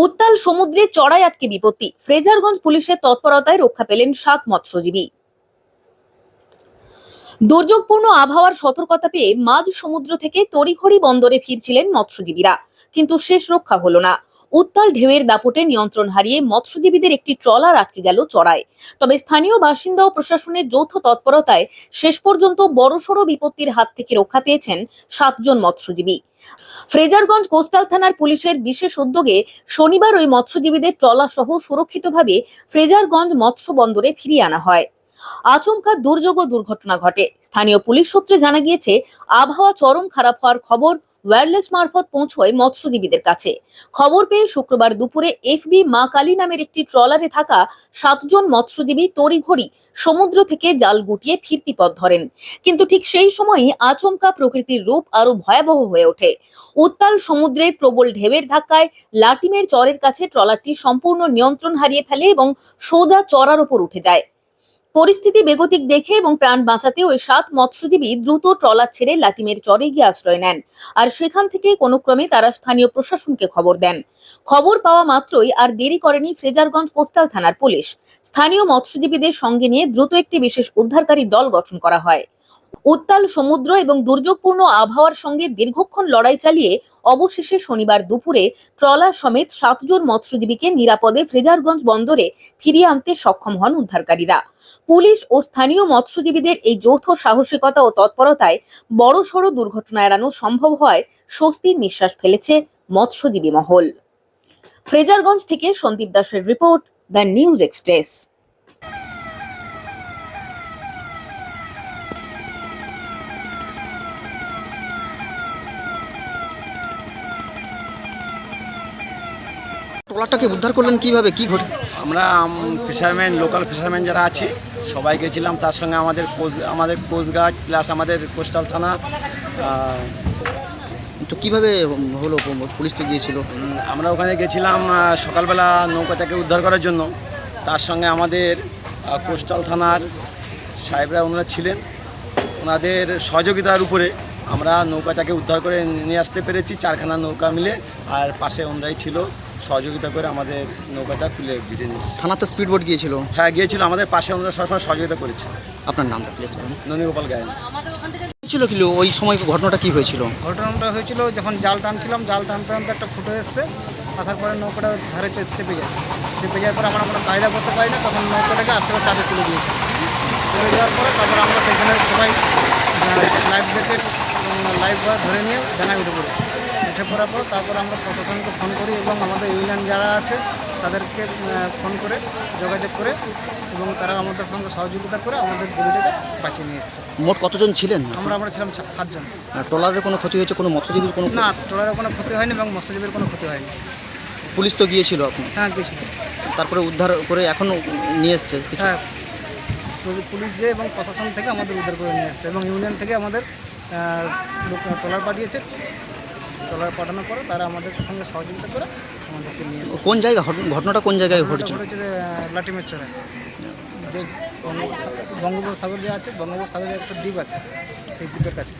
উত্তাল সমুদ্রে চড়াই আটকে বিপত্তি। ফ্রেজারগঞ্জ পুলিশের তৎপরতায় রক্ষা পেলেন 7 মৎস্যজীবী। দুর্যোগপূর্ণ আবহাওয়ার সতর্কতা পেয়ে মাঝ সমুদ্র থেকে তড়িঘড়ি বন্দরে ফিরছিলেন মৎস্যজীবীরা, কিন্তু শেষ রক্ষা হলো না। উত্তাল ঢেউয়ের দাপটে নিয়ন্ত্রণ হারিয়ে মৎস্যজীবীদের একটি ট্রলার আটকে গেল চড়ায়। তবে স্থানীয় বাসিন্দা ও প্রশাসনের যৌথ তৎপরতায় শেষ পর্যন্ত বড়সড় বিপত্তির হাত থেকে রক্ষা পেয়েছেন 7 জন মৎস্যজীবী। ফ্রেজারগঞ্জ কোস্টাল থানার পুলিশের বিশেষ উদ্যোগে শনিবার ওই মৎস্যজীবীদের ট্রলার সহ সুরক্ষিতভাবে ফ্রেজারগঞ্জ মৎস্য বন্দরে ফিরিয়ে আনা হয়। আচমকা দুর্যোগ ও দুর্ঘটনা ঘটে। স্থানীয় পুলিশ সূত্রে জানা গিয়েছে, আবহাওয়া চরম খারাপ হওয়ার খবর ওয়্যারলেস মারফত পৌঁছয় মৎস্যজীবীদের কাছে। খবর পেয়ে শুক্রবার দুপুরে এফবি মা কালী নামের একটি ট্রলারে থাকা 7 জন মৎস্যজীবী তড়িঘড়ি সমুদ্র থেকে জাল গুটিয়ে ফিরতি পথ ধরেন। কিন্তু ঠিক সেই সময়ই আচমকা প্রকৃতির রূপ আরো ভয়াবহ হয়ে ওঠে। উত্তাল সমুদ্রের প্রবল ঢেউয়ের ধাক্কায় লাটিমের চরের কাছে ট্রলারটি সম্পূর্ণ নিয়ন্ত্রণ হারিয়ে ফেলে এবং সোজা চড়ার উপর উঠে যায়। পরিস্থিতি বেগতিক দেখে এবং প্রাণ বাঁচাতে ওই 7 মৎস্যজীবী দ্রুত ট্রলার ছেড়ে লাটিমের চরে গিয়ে আশ্রয় নেন। আর সেখান থেকে কোনো ক্রমে তারা স্থানীয় প্রশাসনকে খবর দেন। খবর পাওয়া মাত্রই আর দেরি করেনি ফ্রেজারগঞ্জ কোস্টাল থানার পুলিশ। স্থানীয় মৎস্যজীবীদের সঙ্গে নিয়ে দ্রুত একটি বিশেষ উদ্ধারকারী দল গঠন করা হয়। উত্তাল সমুদ্র এবং দুর্যোগপূর্ণ আবহাওয়ার সঙ্গে দীর্ঘক্ষণ লড়াই চালিয়ে অবশেষে শনিবার দুপুরে ট্রলার সমেত 7 জন মৎস্যজীবীকে নিরাপদে ফ্রেজারগঞ্জ বন্দরে ফিরিয়ে আনতে সক্ষম হন উদ্ধারকারীরা। পুলিশ ও স্থানীয় মৎস্যজীবীদের এই যৌথ সাহসিকতা ও তৎপরতায় বড়সড় দুর্ঘটনা এড়ানো সম্ভব হয় স্বস্তির নিঃশ্বাস ফেলেছে মৎস্যজীবী মহল। ফ্রেজারগঞ্জ থেকে সন্দীপ দাসের রিপোর্ট, দ্য নিউজ এক্সপ্রেস। ট্রলারটাকে উদ্ধার করলেন কিভাবে, কি ঘটে? আমরা ফিশারম্যান, লোকাল ফিশারম্যান যারা আছে সবাই গেছিলাম, তার সঙ্গে আমাদের কোস্টগার্ড প্লাস আমাদের কোস্টাল থানা। তো কিভাবে হলো? পুলিশ তো গিয়েছিল। আমরা ওখানে গেছিলাম সকালবেলা নৌকাটাকে উদ্ধার করার জন্য। তার সঙ্গে আমাদের কোস্টাল থানার সাহেবরা ওনারা ছিলেন, ওনাদের সহযোগিতার উপরে আমরা নৌকাটাকে উদ্ধার করে নিয়ে আসতে পেরেছি। 4খানা নৌকা মিলে, আর পাশে ওনারাই ছিল, সহযোগিতা করে আমাদের নৌকাটা খুলে ভিজে নিয়েছে। থানা তো স্পিড বোট গিয়েছিল। হ্যাঁ, গিয়েছিল, আমাদের পাশে ওনারা সবসময় সহযোগিতা করেছে। আপনার নামটা প্লিজ বলুন। নন্দীগোপাল গায়েন ছিল কি ওই সময় ঘটনাটা কি হয়েছিল? ঘটনাটা হয়েছিল যখন জাল টানছিলাম, জাল টানতে টানতে একটা ফুটো এসছে, আসার পরে নৌকাটা ধারে চেপে যায়। চেপে যাওয়ার পরে আমরা কোনো কায়দা করতে পারি না, তখন নৌকাটাকে আস্তে করে চাপে তুলে দিয়েছে। তুলে দেওয়ার পরে তারপর আমরা সেখানে সবাই লাইফ জ্যাকেট লাইফ বয় ধরে নিয়ে ডাঙায় উঠে পড়ি। উঠে পড়ার পর তারপর আমরা প্রশাসনকে ফোন করি এবং আমাদের ইউনিয়ন যারা আছে তাদেরকে ফোন করে যোগাযোগ করে, এবং তারা আমাদের সঙ্গে সহযোগিতা করে আমাদের বডিটাকে বাঁচিয়ে নিয়ে এসছে। মোট কতজন ছিলেন? আমরা ছিলাম 7 জন। ট্রলারের কোনো ক্ষতি হয়েছে? কোনো মৎস্যজীবীর কোনো? না, ট্রলারের কোনো ক্ষতি হয়নি এবং মৎস্যজীবীর কোনো ক্ষতি হয়নি। পুলিশ তো গিয়েছিল আপনি? হ্যাঁ, গিয়েছিল। তারপরে উদ্ধার করে এখন নিয়ে এসছে কিছু? হ্যাঁ, পুলিশ যে এবং প্রশাসন থেকে আমাদের উদ্ধার করে নিয়ে এসছে এবং ইউনিয়ন থেকে আমাদের ট্রলার পাঠিয়েছে। ট্রলার পাঠানোর পরে তারা আমাদের সঙ্গে সহযোগিতা করে আমাদেরকে নিয়ে এসছে। কোন জায়গা ঘটনাটা কোন জায়গায় ঘটেছিল? ঘটেছে যে লাটিমের চরে, যে বঙ্গোপসাগর যে আছে, বঙ্গোপসাগরের একটা দ্বীপ আছে, সেই দ্বীপের কাছে।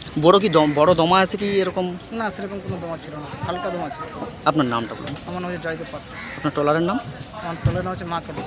বড় দমা আছে কি এরকম? না, সেরকম কোনো দমা ছিল না, হালকা দমা ছিল। আপনার নামটা বলুন। আমার নাম হচ্ছে জয়দেব পাত্র। আপনার ট্রলারের নাম? আমার ট্রলারের নাম হচ্ছে মা কালী।